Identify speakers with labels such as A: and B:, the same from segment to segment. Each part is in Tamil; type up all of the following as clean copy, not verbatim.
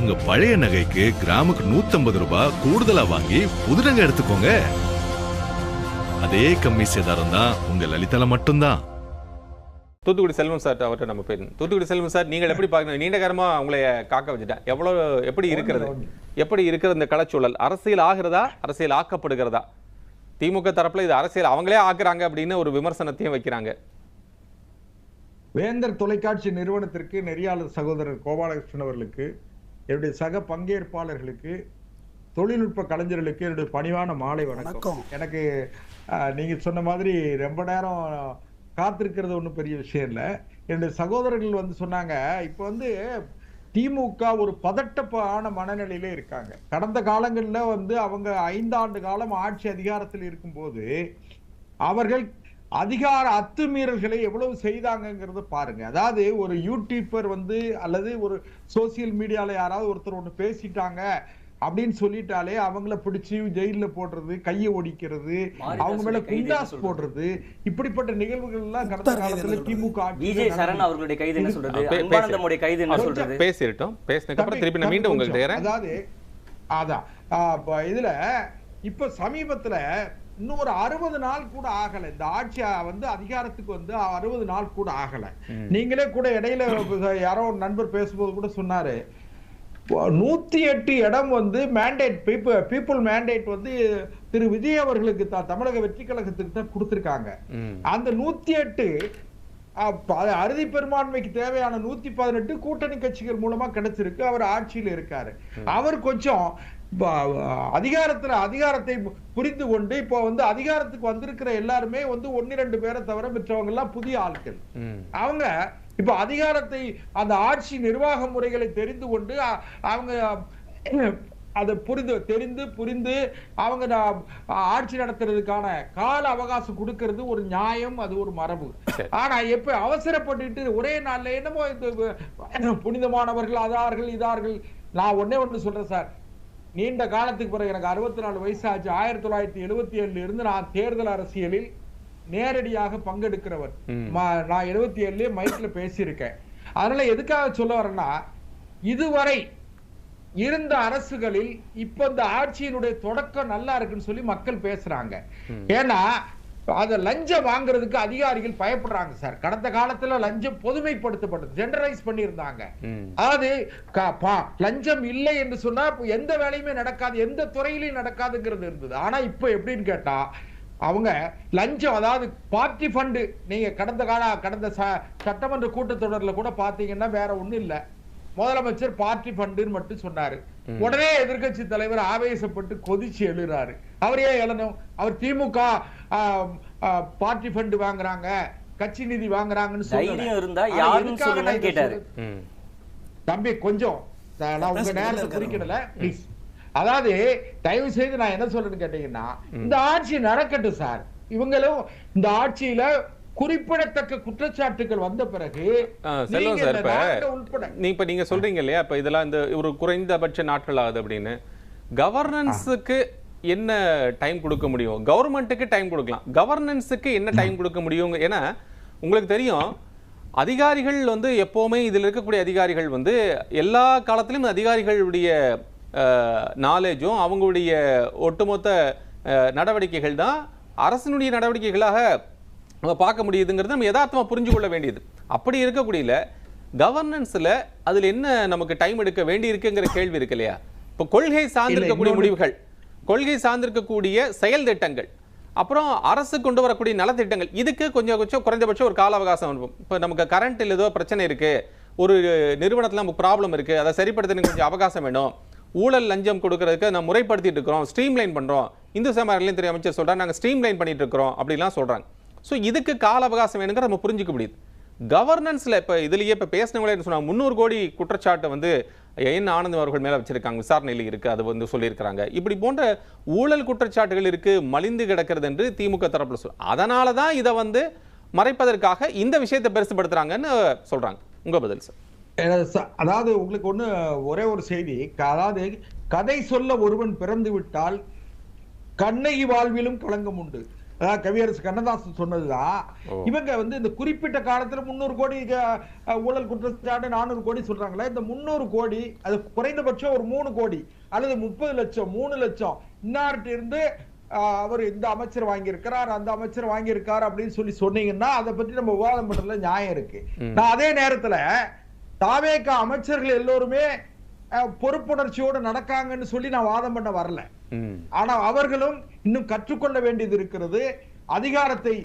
A: உங்க பழைய நகைக்கு கிராமுக்கு 150 ரூபாய் கூடுதலா வாங்கி புது நகை எடுத்துக்கோங்க. அதே கம்மி சேதாரம் தான் உங்க லலிதால மட்டும்தான்.
B: தூத்துக்குடி செல்வம் சார் அவர்கிட்ட நம்ம போயிருந்தோம். தூத்துக்குடி செல்வம் சார், நீங்கள் எப்படி பார்க்கணும்? நீண்ட காலமா உங்களை காக்க வச்சுட்டேன். எப்படி இருக்கிறது இந்த களச்சூழல்? அரசியல் ஆகிறதா, அரசியல் ஆக்கப்படுகிறதா? திமுக தரப்புல இது அரசியல் அவங்களே ஆக்குறாங்க அப்படின்னு ஒரு விமர்சனத்தையும் வைக்கிறாங்க.
C: வேந்தர் தொலைக்காட்சி நிறுவனத்திற்கு நெறியாளர் சகோதரர் கோபாலகிருஷ்ணன் அவர்களுக்கு, என்னுடைய சக பங்கேற்பாளர்களுக்கு, தொழில்நுட்ப கலைஞர்களுக்கு என்னுடைய பணிவான மாலை வணக்கம். எனக்கு நீங்க சொன்ன மாதிரி ரொம்ப நேரம் காத்திருக்கிறது ஒன்றும் பெரிய விஷயம் இல்லை. என்னுடைய சகோதரர்கள் சொன்னாங்க, இப்போ திமுக ஒரு பதட்டப்பான மனநிலையிலே இருக்காங்க. கடந்த காலங்களில் அவங்க 5 ஆண்டு காலம் ஆட்சி அதிகாரத்தில் இருக்கும்போது அவர்கள் அதிகார அத்துமீறல்களை எவ்வளவு செய்தாங்கிறத பாருங்க. அதாவது ஒரு யூடியூபர் அல்லது ஒரு சோசியல் மீடியால யாராவது ஒருத்தர் ஒன்று பேசிட்டாங்க அப்படின்னு சொல்லிட்டாலே அவங்கள பிடிச்சி ஜெயில போடுறது, கையை ஒடிக்கிறது, அவங்க மேல குண்டாஸ் போடுறது, இப்படிப்பட்ட நிகழ்வுகள் எல்லாம் கடந்த காலத்துல திமுக
D: அவர்களுடைய கைது என்ன சொல்றது, அன்பானந்தமுடைய கைது என்ன சொல்றது,
B: பேசிட்டோம். பேசினதுக்கு அப்புறம் திருப்பி நான் மீண்டும் உங்களுக்கு
C: அதாவது இதுல இப்ப சமீபத்துல இன்னும் ஒரு 60 நாள் கூட ஆகல. இந்த ஆட்சி அதிகாரத்துக்கு 60 நாள் கூட ஆகல. நீங்களே கூட இடையில யாரோ ஒரு நண்பர் பேசும்போது கூட சொன்னாரு, 108 இடம் மேண்டேட் பீப்புள் மேண்டேட் திரு விஜய் அவர்களுக்கு தான், தமிழக வெற்றி கழகத்துக்கு தான் கொடுத்திருக்காங்க. அந்த 108 அறுதி பெரும்பான்மைக்கு தேவையான 118 கூட்டணி கட்சிகள் மூலமா கிடைச்சிருக்கு. அவர் ஆட்சியில் இருக்காரு. அவர் கொஞ்சம் அதிகாரத்தை புரிந்து கொண்டு இப்போ அதிகாரத்துக்கு வந்திருக்கிற எல்லாருமே 1-2 பேரை தவிர மற்றவங்க எல்லாம் புதிய ஆட்கள். அவங்க இப்ப அதிகாரத்தை, அந்த ஆட்சி நிர்வாக முறைகளை தெரிந்து கொண்டு அவங்க அதை புரிந்து அவங்க ஆட்சி நடத்துறதுக்கான கால அவகாசம் கொடுக்கிறது ஒரு நியாயம், அது ஒரு மரபு. ஆனா எப்ப அவசரப்பட்டு ஒரே நாள்ல என்னமோ புனிதமானவர்கள் அதார்கள் இதார்கள். நான் ஒண்ணு சொல்றேன் சார், நீண்ட காலத்துக்கு பிறகு எனக்கு 64 வயசு ஆச்சு. 1977 இருந்து நான் தேர்தல் அரசியலில் நேரடியாக பங்கெடுக்கிறவர். நான் 77 மைக்ல பேசியிருக்கேன். அதனால எதுக்காக சொல்ல வரேன்னா, இதுவரை இருந்த அரசுகளில் இப்ப இந்த ஆட்சியினுடைய தொடக்கம் நல்லா இருக்குன்னு சொல்லி மக்கள் பேசுறாங்க. ஏன்னா அத லஞ்சம் வாங்குறதுக்கு அதிகாரிகள் பயப்படுறாங்க சார். கடந்த காலத்துல லஞ்சம் பொதுமைப்படுத்தப்பட்டது, ஜெனரலைஸ் பண்ணியிருந்தாங்க. அதாவது லஞ்சம் இல்லை என்று சொன்னா எந்த வேலையுமே நடக்காது, எந்த துறையிலையும் நடக்காதுங்கிறது இருந்தது. ஆனா இப்ப எப்படின்னு கேட்டா, அவங்க லஞ்சம், அதாவது பார்ட்டி ஃபண்ட், நீங்க கடந்த சட்டமன்ற கூட்டத்தொடர்ல கூட பாத்தீங்கன்னா வேற ஒண்ணும் இல்ல, முதலமைச்சர் பார்ட்டி ஃபண்டுன்னு மட்டும் சொன்னாரு. உடனே எதிர்கட்சி தலைவர் ஆவேசப்பட்டு கொதிச்சு எழுறாரு. அவர் ஏன் எழணும்? அவர் திமுக பார்ட்டி ஃபண்ட் வாங்குறாங்க, கட்சி நிதி வாங்குறாங்கன்னு சொல்றாரு. தம்பி கொஞ்சம் நான் உங்க நேரத்தை குறிக்கல பிளீஸ். அதாவது தயவு செய்து நான் என்ன சொல்றேன்னு கேட்டீங்கன்னா, இந்த ஆட்சி நடக்கட்டும் சார். இவங்களும் இந்த ஆட்சியில குறிப்பிடத்தக்க குற்றச்சாட்டுகள் வந்த பிறகு
B: செல்வம் சார், இப்ப நீங்க சொல்றீங்க இல்லையா, இப்ப இதெல்லாம் இந்த ஒரு குறைந்தபட்ச நாட்கள் ஆகுது அப்படின்னு, கவர்னன்ஸுக்கு என்ன டைம் கொடுக்க முடியும்? கவர்மெண்ட்டுக்கு டைம் கொடுக்கலாம், கவர்னன்ஸுக்கு என்ன டைம் கொடுக்க முடியும்? ஏன்னா உங்களுக்கு தெரியும், அதிகாரிகள் எப்பவுமே இதில் இருக்கக்கூடிய அதிகாரிகள் எல்லா காலத்திலும் அதிகாரிகளுடைய நாலேஜும் அவங்களுடைய ஒட்டுமொத்த நடவடிக்கைகள் தான் அரசினுடைய நடவடிக்கைகளாக பார்க்க முடியுதுங்கிறது நம்ம யதார்த்தமா புரிஞ்சு கொள்ள வேண்டியது. அப்படி இருக்கக்கூடிய கவர்னன்ஸ்ல அதுல என்ன நமக்கு டைம் எடுக்க வேண்டி இருக்குங்கிற கேள்வி இருக்கு இல்லையா? இப்போ கொள்கை சார்ந்திருக்கக்கூடிய முடிவுகள், கொள்கை சார்ந்திருக்கக்கூடிய செயல் திட்டங்கள், அப்புறம் அரசு கொண்டு வரக்கூடிய நலத்திட்டங்கள், இதுக்கு கொஞ்சம் குறைந்தபட்சம் ஒரு கால அவகாசம் இருக்கும். இப்போ நமக்கு கரண்ட்டில் ஏதோ பிரச்சனை இருக்கு, ஒரு நிறுவனத்தில் நமக்கு ப்ராப்ளம் இருக்கு, அதை சரிப்படுத்த கொஞ்சம் அவகாசம் வேணும், ஊழல் லஞ்சம் கொடுக்கறதுக்கு நம்ம முறைப்படுத்திட்டு இருக்கிறோம், ஸ்ட்ரீம்லைன் பண்றோம், இந்து சமய துறை அமைச்சர் சொல்றாங்க நாங்கள் ஸ்ட்ரீம்லைன் பண்ணிட்டு இருக்கிறோம் அப்படிலாம் சொல்றாங்க. ஸோ இதுக்கு கால அவகாசம் வேணுங்கிற நம்ம புரிஞ்சுக்க முடியுது. கவர்னன்ஸ்ல இப்போ இதுலயே இப்போ பேசினவங்களே என்ன சொன்னாங்க, 300 கோடி குற்றச்சாட்டு என் ஆனந்த் அவர்கள் மேல வச்சிருக்காங்க, விசாரணையில் இருக்கு, அது சொல்லியிருக்கிறாங்க. இப்படி போன்ற ஊழல் குற்றச்சாட்டுகள் இருக்கு, மலிந்து கிடக்கிறது என்று திமுக தரப்புல அதனால தான் இதை மறைப்பதற்காக இந்த விஷயத்தை பெருசுபடுத்துறாங்கன்னு சொல்றாங்க. உங்க பதில் சார்.
C: அதாவது உங்களுக்கு ஒரே ஒரு செய்தி, அதாவது கதை சொல்ல ஒருவன் பிறந்து விட்டால் கண்ணகி வாழ்விலும் களங்கம் உண்டு. கவியரசு கண்ணதாசன் சொன்னதுதான். இவங்க வந்து இந்த குறிப்பிட்ட காலத்துல 300 கோடி ஊழல் குற்றச்சாட்டு 400 கோடி சொல்றாங்களே, இந்த 300 கோடி அது குறைந்தபட்சம் ஒரு 3 கோடி அல்லது 30 லட்சம் 3 லட்சம் இன்னார்ட்ட இருந்து அவர் இந்த அமைச்சர் வாங்கியிருக்கிறார் அந்த அமைச்சர் வாங்கியிருக்காரு அப்படின்னு சொல்லி சொன்னீங்கன்னா அதை பத்தி நம்ம விவாதம் பண்றதுல நியாயம் இருக்கு. நான் அதே நேரத்துல தாவேக அமைச்சர்கள் எல்லோருமே பொறுப்புணர்ச்சியோடு நடக்காங்கன்னு சொல்லி நான் வாதம் பண்ண வரல. ஆனா அவர்களும் இன்னும் கற்றுக்கொள்ள வேண்டியது இருக்கிறது. அதிகாரத்தை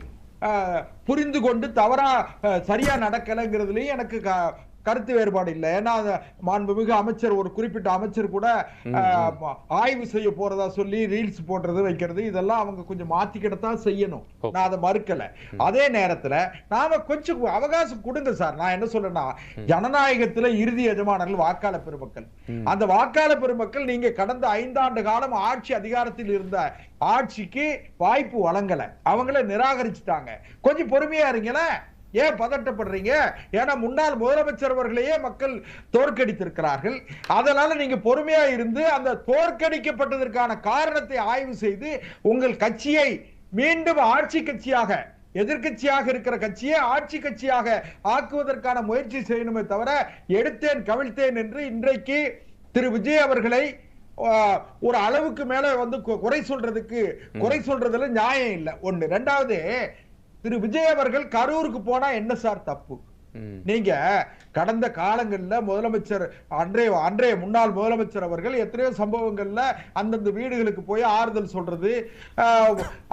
C: புரிந்து கொண்டு தவறா சரியா நடக்கலைங்கிறதுலயும் எனக்கு கருத்து வேறுபாடு இல்லை. ஏன்னா மாண்புமிகு அமைச்சர் ஒரு குறிப்பிட்ட அமைச்சர் கூட ஆய்வு செய்ய போறதா சொல்லி ரீல்ஸ் போடுறது வைக்கிறது இதெல்லாம் அவங்க கொஞ்சம் மாத்திக்கிட்டதான் செய்யணும். நான் அதை மறுக்கல. அதே நேரத்துல நாம கொஞ்சம் அவகாசம் கொடுங்க சார். நான் என்ன சொல்றேன்னா, ஜனநாயகத்துல இறுதி எஜமானர்கள் வாக்காளர் பெருமக்கள். அந்த வாக்காளர் பெருமக்கள் நீங்க கடந்த 5 ஆண்டு காலம் ஆட்சி அதிகாரத்தில் இருந்த ஆட்சிக்கு வாய்ப்பு வழங்கல, அவங்கள நிராகரிச்சுட்டாங்க. கொஞ்சம் பொறுமையா இருங்களே. ஏன் பதட்டப்படுறீங்க? ஏன்னா முன்னாள் முதலமைச்சர் அவர்களையே மக்கள் தோற்கடித்திருக்கிறார்கள். அதனால நீங்க பொறுமையா இருந்து அந்த தோற்கடிக்கப்பட்டதற்கான காரணத்தை ஆய்வு செய்து உங்கள் கட்சியை மீண்டும் ஆட்சி கட்சியாக, எதிர்கட்சியாக இருக்கிற கட்சியை ஆட்சி கட்சியாக ஆக்குவதற்கான முயற்சி செய்யணுமே தவிர எடுத்தேன் கவிழ்த்தேன் என்று இன்றைக்கு திரு விஜய் அவர்களை ஒரு அளவுக்கு மேல வந்து குறை சொல்றதுல நியாயம் இல்லை. ஒண்ணு. ரெண்டாவது, திரு விஜய் அவர்கள் கரூருக்கு போனா என்ன சார் தப்பு? நீங்க கடந்த காலங்கள்ல முதலமைச்சர் அன்றைய முன்னாள் முதலமைச்சர் அவர்கள் எத்தனையோ சம்பவங்கள்ல அந்தந்த வீடுகளுக்கு போய் ஆறுதல் சொல்றது,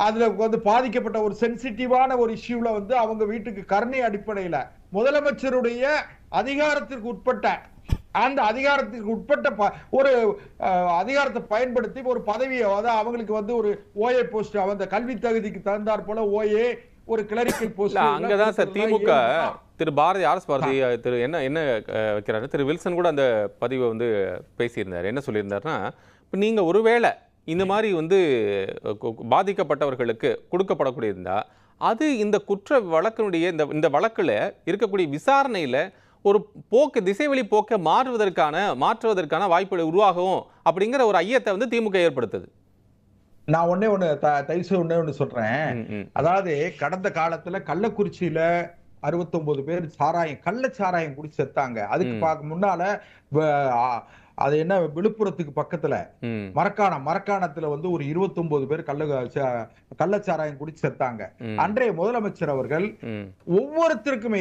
C: அதுல வந்து பாதிக்கப்பட்ட ஒரு சென்சிட்டிவான ஒரு இஷ்யூல வந்து அவங்க வீட்டுக்கு கருணை அடிப்படையில முதலமைச்சருடைய அதிகாரத்திற்கு உட்பட்ட அந்த அதிகாரத்துக்கு உட்பட்ட ஒரு அதிகாரத்தை பயன்படுத்தி ஒரு பதவியை அவங்களுக்கு வந்து ஒரு ஓஏ போஸ்ட், அந்த கல்வி தகுதிக்கு தகுந்தாற் போல ஓஏ ஒரு கிளரிக்கல் போஸ்ட்.
B: அங்கதான் சார் திமுக திரு பாரதி ஆர்எஸ் பாரதி திரு என்ன வைக்கிறாரு, திரு வில்சன் கூட அந்த பதிவை வந்து பேசியிருந்தார். என்ன சொல்லியிருந்தாருன்னா, இப்போ நீங்க ஒருவேளை இந்த மாதிரி வந்து பாதிக்கப்பட்டவர்களுக்கு கொடுக்கப்படக்கூடிய இருந்தா அது இந்த குற்ற வழக்கினுடைய இந்த வழக்குல இருக்கக்கூடிய விசாரணையில ஒரு திசைவழி போக்க மாற்றுவதற்கான வாய்ப்புகளை உருவாகும் அப்படிங்கிற ஒரு ஐயத்தை வந்து திமுக ஏற்படுத்துது.
C: நான் ஒண்ணு சொல்றேன். அதாவது கடந்த காலத்துல கள்ளக்குறிச்சியில 69 பேர் கள்ளச்சாராயம் குடிச்சு செத்தாங்க. அதுக்கு முன்னால அது என்ன விழுப்புரத்துக்கு பக்கத்துல மரக்காணத்துல வந்து ஒரு 29 பேர் கள்ளச்சாராயம் குடிச்சு செத்தாங்க. அன்றைய முதலமைச்சர் அவர்கள்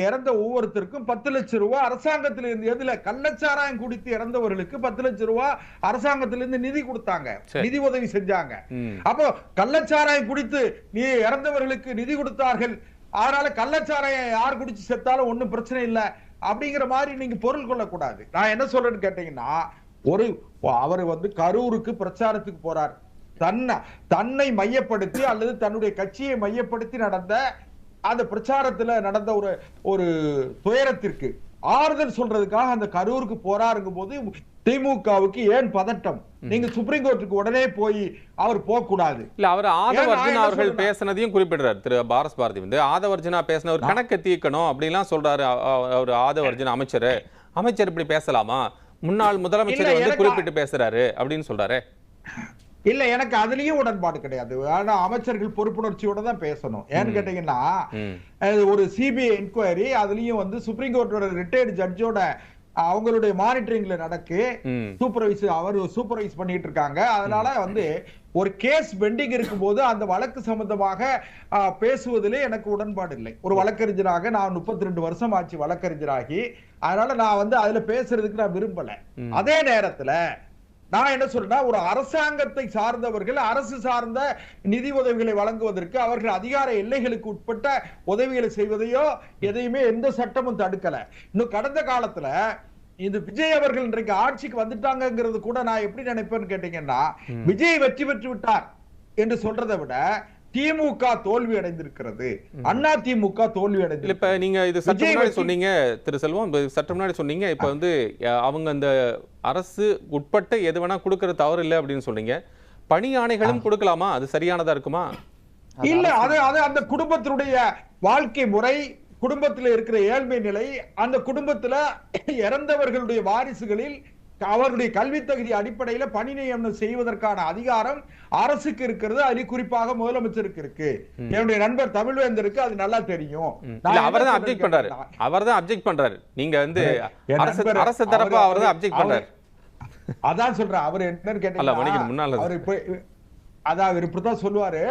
C: இறந்த ஒவ்வொருத்தருக்கும் 10 லட்சம் ரூபாய் அரசாங்கத்தில இருந்து, எதுல கள்ளச்சாராயம் குடித்து இறந்தவர்களுக்கு 10 லட்சம் ரூபாய் அரசாங்கத்திலிருந்து நிதி கொடுத்தாங்க, நிதி உதவி செஞ்சாங்க. அப்போ கள்ளச்சாராயம் குடித்து இறந்தவர்களுக்கு நிதி கொடுத்தார்கள், அதனால கள்ளச்சாராயம் யார் குடிச்சு செத்தாலும் ஒண்ணும் பிரச்சனை இல்லை அப்படிங்கிற மாதிரி நீங்க பொருள் கொள்ளக்கூடாது. நான் என்ன சொல்றேன்னு கேட்டீங்கன்னா, அவர் வந்து கரூருக்கு பிரச்சாரத்துக்கு போறார். தன்னை மையப்படுத்தி அல்லது தன்னுடைய கட்சியை மையப்படுத்தி நடந்த அந்த பிரச்சாரத்துல நடந்த ஒரு துயரத்திற்கு ஆறுதல் சொல்றதுக்காக அந்த கரூருக்கு போறாருங்கும் போது திமுகவுக்கு ஏன் பதட்டம்? நீங்க சுப்ரீம் கோர்ட்டுக்கு உடனே போய் அவர் போக கூடாது.
B: இல்ல, அவர் ஆதவர்ஜுனா அவர்கள் பேசினதையும் குறிப்பிடுறாரு. திரு பாரஸ் பாரதி வந்து ஆதவர்ஜுனா பேசின ஒரு கணக்கு தீர்க்கணும் அப்படிலாம் சொல்றாரு. அவர் ஆதவர்ஜுனா அமைச்சர் இப்படி பேசலாமா? முன்னாள் முதலமைச்சர் வந்து குறிப்பிட்டு பேசுறாரு அப்படின்னு சொல்றாரு.
C: இல்ல, எனக்கு அதுலயும் உடன்பாடு கிடையாது. ஆனா அமைச்சர்கள் பொறுப்புணர்ச்சியோட தான் பேசணும். ஏன்னு கேட்டீங்கன்னா, ஒரு சிபிஐ என்கொயரி அதுலயும் வந்து சுப்ரீம் கோர்ட்டோட ரிட்டையர்டு ஜட்ஜோட அவங்களுடைய மானிட்டரிங்ல நடக்கு, அவர் சூப்பர்வைஸ் பண்ணிட்டு இருக்காங்க. அதனால வந்து ஒரு கேஸ் பெண்டிங் இருக்கும் போது அந்த வழக்கு சம்பந்தமாக பேசுவதிலே எனக்கு உடன்பாடு இல்லை. ஒரு வழக்கறிஞராக நான் 32 வருஷம் ஆச்சு வழக்கறிஞராகி, அதனால நான் வந்து அதுல பேசுறதுக்கு நான் விரும்பல. அதே நேரத்துல நான் என்ன சொல்றேன்னா, ஒரு அரசாங்கத்தை சார்ந்தவர்கள் அரசு சார்ந்த நிதி உதவிகளை வழங்குவதற்கு அவர்கள் அதிகார எல்லைகளுக்கு உட்பட்ட உதவிகளை செய்வதையோ எதையுமே எந்த சட்டமும் தடுக்கல. இன்னும் கடந்த காலத்துல இந்த விஜய் அவர்கள் இன்றைக்கு ஆட்சிக்கு வந்துட்டாங்கிறது கூட நான் எப்படி நினைப்பேன்னு கேட்டீங்கன்னா, விஜய் வெற்றி பெற்று விட்டார் என்று சொல்றதை விட திமுக தோல்வி அடைந்திருக்கிறது, அண்ணா திமுக தோல்வி அடைந்து.
B: இப்ப நீங்க இது சற்று முன்னாடி சொன்னீங்க திரு செல்வம், சற்று முன்னாடி சொன்னீங்க, இப்ப வந்து அவங்க அந்த அரசு உட்பட்ட எது வேணா கொடுக்கறது தவறு இல்லை அப்படின்னு சொன்னீங்க. பணி ஆணைகளும் கொடுக்கலாமா? அது சரியானதா இருக்குமா?
C: இல்ல, அது அந்த குடும்பத்தினுடைய வாழ்க்கை முறை, குடும்பத்தில் இருக்கிற ஏழ்மை நிலை, அந்த குடும்பத்துல இறந்தவர்களுடைய வாரிசுகளில் அவருடைய கல்வி தகுதி அடிப்படையில பணி நியமனம் செய்வதற்கான அதிகாரம் அரசுக்கு இருக்கிறது. அதில் குறிப்பாக முதலமைச்சருக்கு இருக்கு. என்னுடைய நண்பர் தமிழ்வேந்தருக்கு அது நல்லா தெரியும்.
B: அவர்தான் அப்ஜெக்ட் பண்றாரு. நீங்க வந்து அரசு தரப்பு அவர்தான் அப்ஜெக்ட் பண்றாரு.
C: அதான் சொல்றேன். அவர் என்னன்னு கேட்டீங்கன்னா அவர் இப்ப அதான் இப்படிதான் சொல்லுவாரு.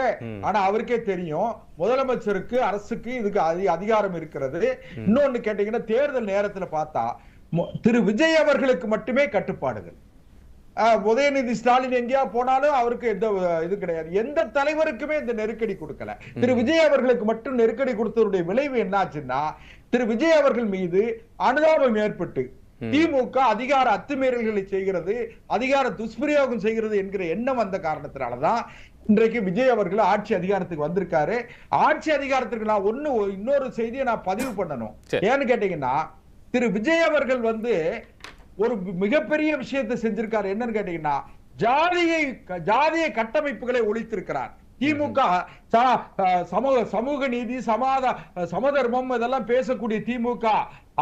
C: ஆனா அவருக்கே தெரியும் முதலமைச்சருக்கு அரசுக்கு இதுக்கு அதிகாரம் இருக்கிறது. இன்னொன்னு கேட்டீங்கன்னா தேர்தல் நேரத்துல பார்த்தா திரு விஜய் அவர்களுக்கு மட்டுமே கட்டுப்பாடுகள். உதயநிதி ஸ்டாலின் எங்கேயா போனாலும் அவருக்கு எந்த இது கிடையாது. எந்த தலைவருக்குமே இந்த நெருக்கடி கொடுக்கல. திரு விஜய் அவர்களுக்கு மட்டும் நெருக்கடி கொடுத்தவருடைய விளைவு என்னாச்சுன்னா திரு விஜய் அவர்கள் மீது அனுதாபம் ஏற்பட்டு திமுக அதிகார அத்துமீறல்களை செய்கிறது, அதிகார துஷ்பிரயோகம் செய்கிறது என்கிற எண்ணம் வந்த காரணத்தினாலதான் இன்றைக்கு விஜய் அவர்கள் ஆட்சி அதிகாரத்துக்கு வந்திருக்காரு. ஆட்சி அதிகாரத்துக்கு நான் இன்னொரு செய்தியை நான் பதிவு பண்ணணும். ஏன்னு கேட்டீங்கன்னா திரு விஜய் அவர்கள் வந்து ஒரு மிகப்பெரிய விஷயத்தை செஞ்சிருக்காரு. என்னன்னு கேட்டீங்கன்னா ஜாதிய கட்டமைப்புகளை ஒழித்திருக்கிறார். திமுக சமூக நீதி சமதர்மம் இதெல்லாம் பேசக்கூடிய திமுக,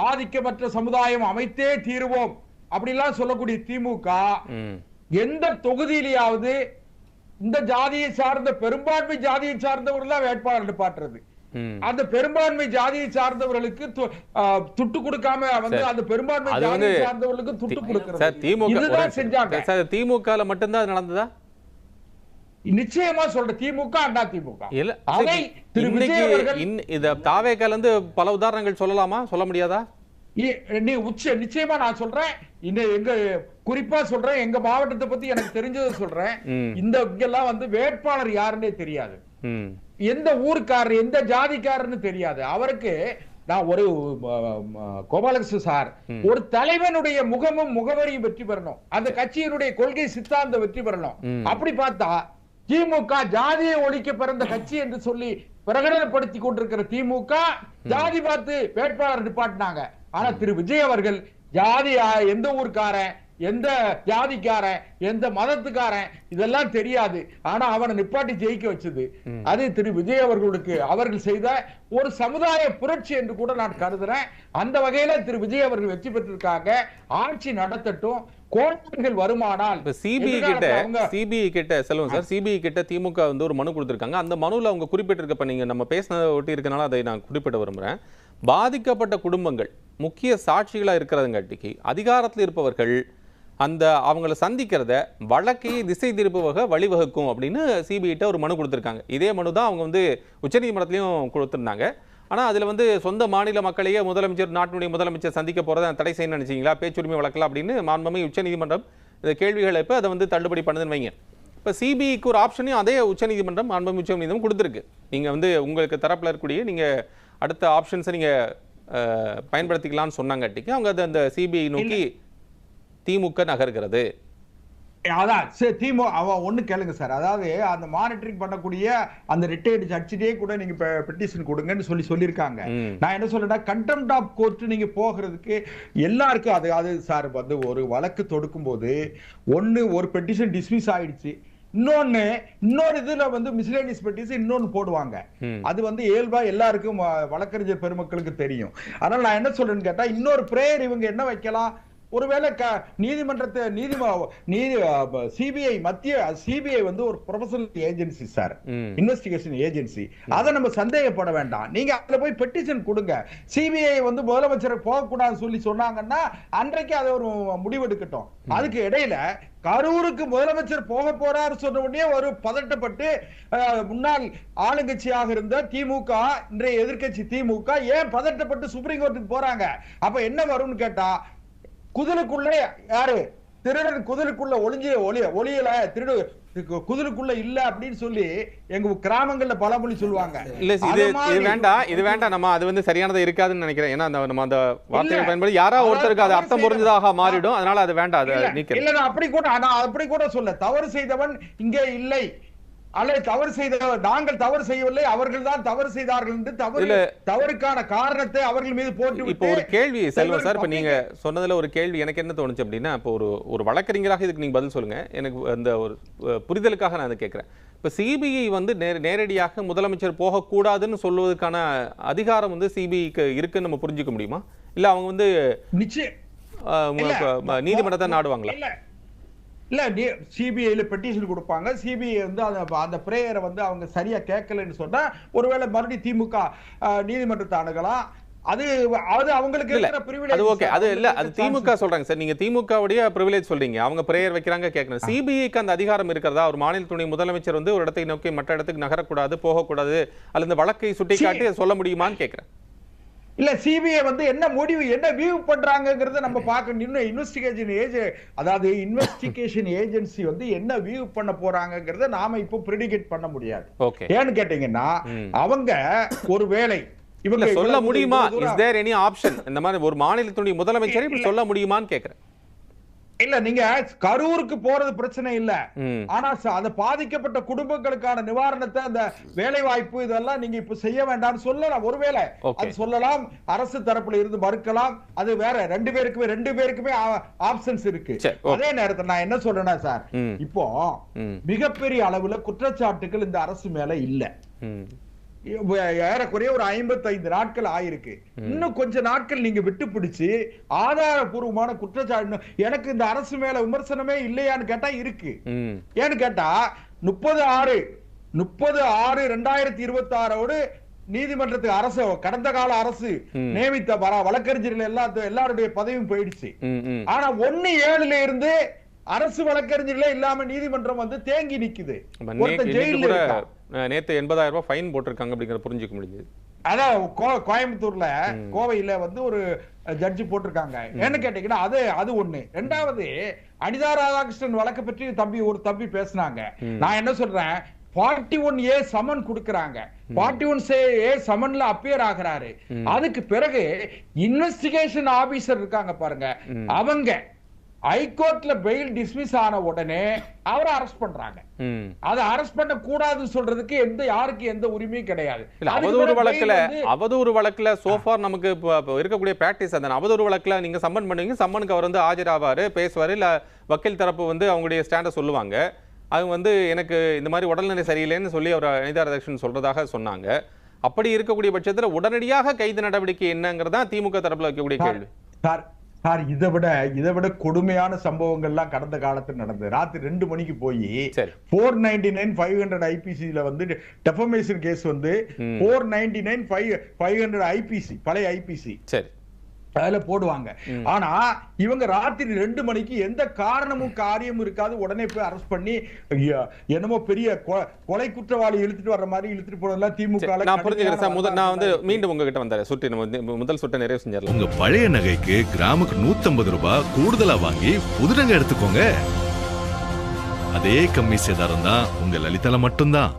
C: ஆதிக்கமற்ற சமுதாயம் அமைத்தே தீருவோம் அப்படிலாம் சொல்லக்கூடிய திமுக எந்த தொகுதியிலேயாவது இந்த ஜாதியை சார்ந்த பெரும்பான்மை ஜாதியை சார்ந்தவர்கள் தான் வேட்பாளர் நிப்பாட்டுறது. அந்த பெரும்பான்மை ஜாதியை சார்ந்தவர்களுக்கு துட்டு கொடுக்காம வந்து அந்த பெரும்பான்மை ஜாதியை சார்ந்தவர்களுக்கு துட்டு கொடுக்கிறது செஞ்சாங்க.
B: திமுக மட்டும்தான் நடந்ததா?
C: நிச்சயமா சொல்ற திமுக அண்ணா திமுக
B: தாவேக்கால இருந்து பல உதாரணங்கள் சொல்லலாமா, சொல்ல முடியாதா?
C: நிச்சயமா நான் சொல்றேன். எங்க குறிப்பா சொல்றேன், எங்க மாவட்டத்தை பத்தி எனக்கு தெரிஞ்சதை சொல்றேன். இந்த இங்கெல்லாம் வந்து வேட்பாளர் யாருன்னே தெரியாது, எந்த ஊருக்காரர் எந்த ஜாதிக்காரன்னு தெரியாது. அவருக்கு நான் ஒரு கோபாலகிருஷ்ணன் சார் ஒரு தலைவனுடைய முகமும் முகவரியும் வெற்றி பெறணும், அந்த கட்சியினுடைய கொள்கை சித்தாந்த வெற்றி பெறணும். அப்படி பார்த்தா திமுக ஜாதியை ஒழிக்க பிறந்த கட்சி என்று சொல்லி பிரகடனப்படுத்தி கொண்டிருக்கிற திமுக ஜாதி பார்த்து வேட்பாளர் நிப்பாட்டினாங்க. ஆனா திரு விஜய் அவர்கள் ஜாதி எந்த ஊருக்காரன் எந்த ஜாதிக்காரன் எந்த மதத்துக்காரன் இதெல்லாம் தெரியாது. ஆனா அவனை நிப்பாட்டி ஜெயிக்க வச்சது அது திரு விஜய் அவர்களுக்கு அவர்கள் செய்த ஒரு சமுதாய புரட்சி என்று கூட நான் கருதுறேன். அந்த வகையில திரு விஜய் அவர்கள் வெற்றி பெற்றிருக்காங்க. ஆட்சி நடத்தட்டும். கோரிக்கைகள் வருமானால்
B: சிபிஐ கிட்ட செல்வம் சார், சிபிஐ கிட்ட திமுக வந்து ஒரு மனு கொடுத்திருக்காங்க. அந்த மனுவில் அவங்க குறிப்பிட்டிருக்க, நீங்க நம்ம பேசினதை ஒட்டி இருக்கனால அதை நான் குறிப்பிட விரும்புறேன். பாதிக்கப்பட்ட குடும்பங்கள் முக்கிய சாட்சிகளா இருக்கிறதுங்காட்டிக்கு அதிகாரத்தில் இருப்பவர்கள் அந்த அவங்கள சந்திக்கிறத வழக்கையை திசை திருப்புவக வழிவகுக்கும் அப்படின்னு சிபிஐட்ட ஒரு மனு கொடுத்திருக்காங்க. இதே மனு தான் அவங்க வந்து உச்சநீதிமன்றத்திலையும் கொடுத்திருந்தாங்க. ஆனால் அதில் வந்து சொந்த மாநில மக்களையே நாட்டினுடைய முதலமைச்சர் சந்திக்க போகிறத தடை செய்யணும்னு நினைச்சிங்களா, பேச்சுரிமை வழக்கலாம் அப்படின்னு மாண்புமிகு உச்சநீதிமன்றம் இந்த கேள்விகளை இப்போ அதை வந்து தள்ளுபடி பண்ணுதுன்னு வைங்க. இப்போ சிபிஐக்கு ஒரு ஆப்ஷனையும் அதே உச்சநீதிமன்றம் மாண்புமிகு உச்சநீதிமன்றம் கொடுத்துருக்கு. நீங்கள் வந்து உங்களுக்கு தரப்பில் இருக்கக்கூடிய நீங்கள் அடுத்த ஆப்ஷன்ஸை நீங்கள் பயன்படுத்திக்கலாம்னு சொன்னாங்காட்டிக்கு அவங்க அதை அந்த சிபிஐ நோக்கி திமுக நகர்கிறது.
C: அதான் திமுக ஒண்ணு கேளுங்க சார், அதாவது அந்த மானிட்டரிங் பண்ணக்கூடிய அந்த ரிட்டையர்டு ஜட்ஜிட்டே கூட நீங்க பெட்டிஷன் கொடுங்கன்னு சொல்லியிருக்காங்க. நான் என்ன சொல்றேன்னா கண்டெம்ட் ஆஃப் கோர்ட் நீங்க போகிறதுக்கு எல்லாருக்கும் அது சார் வந்து ஒரு வழக்கு தொடுக்கும் போது ஒரு பெட்டிஷன் டிஸ்மிஸ் ஆயிடுச்சு, இன்னொரு இதுல வந்து மிஸ்லேனியஸ் பெட்டிஷன் இன்னொன்னு போடுவாங்க. அது வந்து இயல்பா எல்லாருக்கும் வழக்கறிஞர் பெருமக்களுக்கு தெரியும். அதனால நான் என்ன சொல்றேன்னு கேட்டா இன்னொரு பிரேயர் இவங்க என்ன வைக்கலாம், ஒருவேளை நீதிமன்றத்தை சிபிஐ வந்து ஒரு professional agency sir, investigation agency. அதை நம்ம சந்தேகப்பட வேண்டாம். நீங்க அதுல போய் பெட்டிஷன் கொடுங்க. சிபிஐ வந்து முதலமைச்சரை போகக்கூடாதுன்னு சொல்லி சொன்னாங்கன்னா அன்றைக்கு அதை ஒரு முடிவெடுக்கட்டும். அதுக்கு இடையில கரூருக்கு முதலமைச்சர் போக போறாரு சொன்ன உடனே ஒரு பதட்டப்பட்டு முன்னாள் ஆளுங்கட்சியாக இருந்த திமுக இன்றைய எதிர்கட்சி திமுக ஏன் பதட்டப்பட்டு சுப்ரீம் கோர்ட்டுக்கு போறாங்க? அப்ப என்ன வரும்னு கேட்டா குதிலுக்குள்ள யாரு திருடன் குதிலுக்குள்ள ஒளியல திருடு குதிலுக்குள்ள இல்ல அப்படின்னு சொல்லி எங்க கிராமங்கள்ல பழமொழி சொல்லுவாங்க.
B: இல்ல இது வேண்டாம் நம்ம அது வந்து சரியானதா இருக்காதுன்னு நினைக்கிறேன். ஏன்னா நம்ம அந்த வார்த்தைகள் பயன்படுத்தி யாரா ஒருத்தருக்கு அது அர்த்தம் புரிஞ்சதாக மாறிடும். அதனால அது வேண்டாம்.
C: இல்ல நான் அப்படி கூட சொல்ல, தவறு செய்தவன் இங்கே இல்லை அல்லது தவறு செய்த நாங்கள் தவறு செய்யவில்லை, அவர்கள் தான் தவறு செய்தார்கள் என்று தவறுக்கான காரணத்தை அவர்கள் மீது போட்டு.
B: இப்போ ஒரு கேள்வி செல்வம் சார், இப்ப நீங்க சொன்னதுல ஒரு கேள்வி எனக்கு என்ன தோணுச்சு அப்படின்னா, இப்போ ஒரு வழக்கறிஞராக இதுக்கு நீங்க பதில் சொல்லுங்க. எனக்கு அந்த ஒரு புரிதலுக்காக நான் அதை கேட்கிறேன். இப்ப சிபிஐ வந்து நேரடியாக முதலமைச்சர் போகக்கூடாதுன்னு சொல்வதற்கான அதிகாரம் வந்து சிபிஐக்கு இருக்குன்னு நம்ம புரிஞ்சுக்க முடியுமா? இல்ல அவங்க வந்து நீதிமன்றத்தை நாடுவாங்களா?
C: இல்ல சிபிஐல பெட்டிஷன் கொடுப்பாங்க. சிபிஐ வந்து அந்த பிரேயரை வந்து அவங்க சரியா கேட்கலன்னு சொன்னா ஒருவேளை மறுபடியும் திமுக நீதிமன்றத்தை அணுகலாம். அது அவங்களுக்கு இருக்கிற பிரிவிலேஜ்.
B: அது ஓகே, அது இல்ல, அது திமுக சொல்றாங்க சார். நீங்க திமுகவுடைய பிரிவிலேஜ் சொல்றீங்க, அவங்க பிரேயர் வைக்கிறாங்க கேட்கணும். சிபிஐக்கு அந்த அதிகாரம் இருக்கிறதா? ஒரு மாநில துணை முதலமைச்சர் வந்து ஒரு இடத்தை நோக்கி மற்ற இடத்துக்கு நகரக்கூடாது, போகக்கூடாது, அல்லது இந்த வழக்கை சுட்டிக்காட்டி சொல்ல முடியுமான்னு கேட்கிறேன்.
C: இல்ல சிபிஐ வந்து என்ன முடிவு, என்ன வியூ பண்றாங்கங்கறத நம்ம பார்க்கணும். இன்னும் இன்வெஸ்டிகேஷன் ஏஜென்சி வந்து என்ன வியூ பண்ண போறாங்கங்கறத நாம இப்போ பிரெடிகேட் பண்ண முடியாது. ஏன்னு கேட்டீங்கன்னா அவங்க ஒருவேளை
B: இவங்க சொல்ல முடியுமா? Is there any option? இந்த மாதிரி ஒரு மாநிலத்துடைய முதலமைச்சரை இப்படி சொல்ல முடியுமான்னு கேக்குறேன்.
C: இல்ல நீங்க கரூருக்கு போறது பிரச்சனை இல்ல, ஆனா அந்த பாதிக்கப்பட்ட குடும்பங்களுக்கான நிவாரணத்தை, அந்த வேலை வாய்ப்பு இதெல்லாம் நீங்க இப்ப செய்ய வேண்டாம்னு சொல்லலாம். ஒருவேளை அது சொல்லலாம், அரசு தரப்புல இருந்து மறுக்கலாம், அது வேற. ரெண்டு பேருக்குமே ஆப்ஷன்ஸ் இருக்கு. அதே நேரத்தில் நான் என்ன சொல்றேன்னா சார், இப்போ மிகப்பெரிய அளவுல குற்றச்சாட்டுகள் இந்த அரசு மேல இல்ல. ஏறக்குறைய ஒரு 55 நாட்கள் ஆயிருக்கு. இன்னும் கொஞ்ச நாட்கள் நீங்க விட்டு பிடிச்சு ஆதாரபூர்வமான குற்றச்சாட்டு, எனக்கு இந்த அரசு மேல விமர்சனமே இல்லையான்னு கேட்டா இருக்கு. ஏன்னு கேட்டா 30/6/2026 நீதிமன்றத்துக்கு அரசு, கடந்த கால அரசு நியமித்த வழக்கறிஞர்கள் எல்லாருடைய பதவியும் போயிடுச்சு. ஆனா 1/7 இருந்து அரசு வழக்கறிஞர்களே இல்லாம நீதிமன்றம் வந்து தேங்கி நிக்குது.
B: நேத்து 80,000 ரூபாய் ஃபைன் போட்டிருக்காங்க அப்படிங்கறத புரிஞ்சுக்க முடியுது.
C: அதான் கோயம்புத்தூர்ல, கோவையில வந்து ஒரு ஜட்ஜி போட்டிருக்காங்க. என்ன கேட்டீங்கன்னா அது ஒண்ணு. ரெண்டாவது, அனிதா ராதாகிருஷ்ணன் வழக்கு பற்றி ஒரு தம்பி பேசினாங்க. நான் என்ன சொல்றேன், 41A சமன் கொடுக்கறாங்க. 41A சமன்ல அப்பியர் ஆகிறாரு. அதுக்கு பிறகு இன்வெஸ்டிகேஷன் ஆபீசர் இருக்காங்க பாருங்க, அவங்க ஹைகோர்ட்ல பெயில் டிஸ்மிஸ் ஆன உடனே அவரை அரெஸ்ட் பண்றாங்க. அதை அரெஸ்ட் பண்ண கூடாதுன்னு சொல்றதுக்கு யாருக்கு எந்த உரிமையும் கிடையாது.
B: அவதூறு வழக்குல சோஃபார் நமக்கு இருக்கக்கூடிய பிராக்டிஸ், அந்த அவதூறு வழக்குல நீங்க சம்மன் பண்ணுவீங்க, சம்மனுக்கு அவர் வந்து ஆஜராவாரு, பேசுவாரு, இல்ல வக்கீல் தரப்பு வந்து அவங்களுடைய ஸ்டாண்ட சொல்லுவாங்க. அவங்க வந்து எனக்கு இந்த மாதிரி உடல்நிலை சரியில்லைன்னு சொல்லி அவர் அனிதா ராதாகிருஷ்ணன் சொல்றதாக சொன்னாங்க. அப்படி இருக்கக்கூடிய பட்சத்துல உடனடியாக கைது நடவடிக்கை என்னங்கிறதா திமுக தரப்புல வைக்கக்கூடிய கேள்வி.
C: சார், இதை விட கொடுமையான சம்பவங்கள்லாம் கடந்த காலத்தில் நடந்தது. ராத்திரி 2 மணிக்கு போய் 499/500 ஐபிசில வந்து டெஃபமேஷன் கேஸ் வந்து 499/500 ஐபிசி, பழைய ஐபிசி அதுல போடுவாங்க. ஆனா இவங்க ராத்திரி 2 மணிக்கு எந்த காரணமும் காரியமும் இருக்காது, உடனே போய் அரெஸ்ட் பண்ணி என்னமோ பெரிய கொலை குற்றவாளி இழுத்துட்டு வர்ற மாதிரி இழுத்துட்டு போறதெல்லாம் திமுக.
B: நான் புரிஞ்சுக்கிறேன் சார். நான் வந்து மீண்டும் உங்ககிட்ட வந்தாரு முதல் சுட்ட நிறைவு செஞ்சிடலாம்.
A: உங்க பழைய நகைக்கு கிராமுக்கு 150 ரூபாய் கூடுதலா வாங்கி புது நகை எடுத்துக்கோங்க. அதே கம்மி சேதாரம் தான் உங்க லலிதால மட்டும்தான்.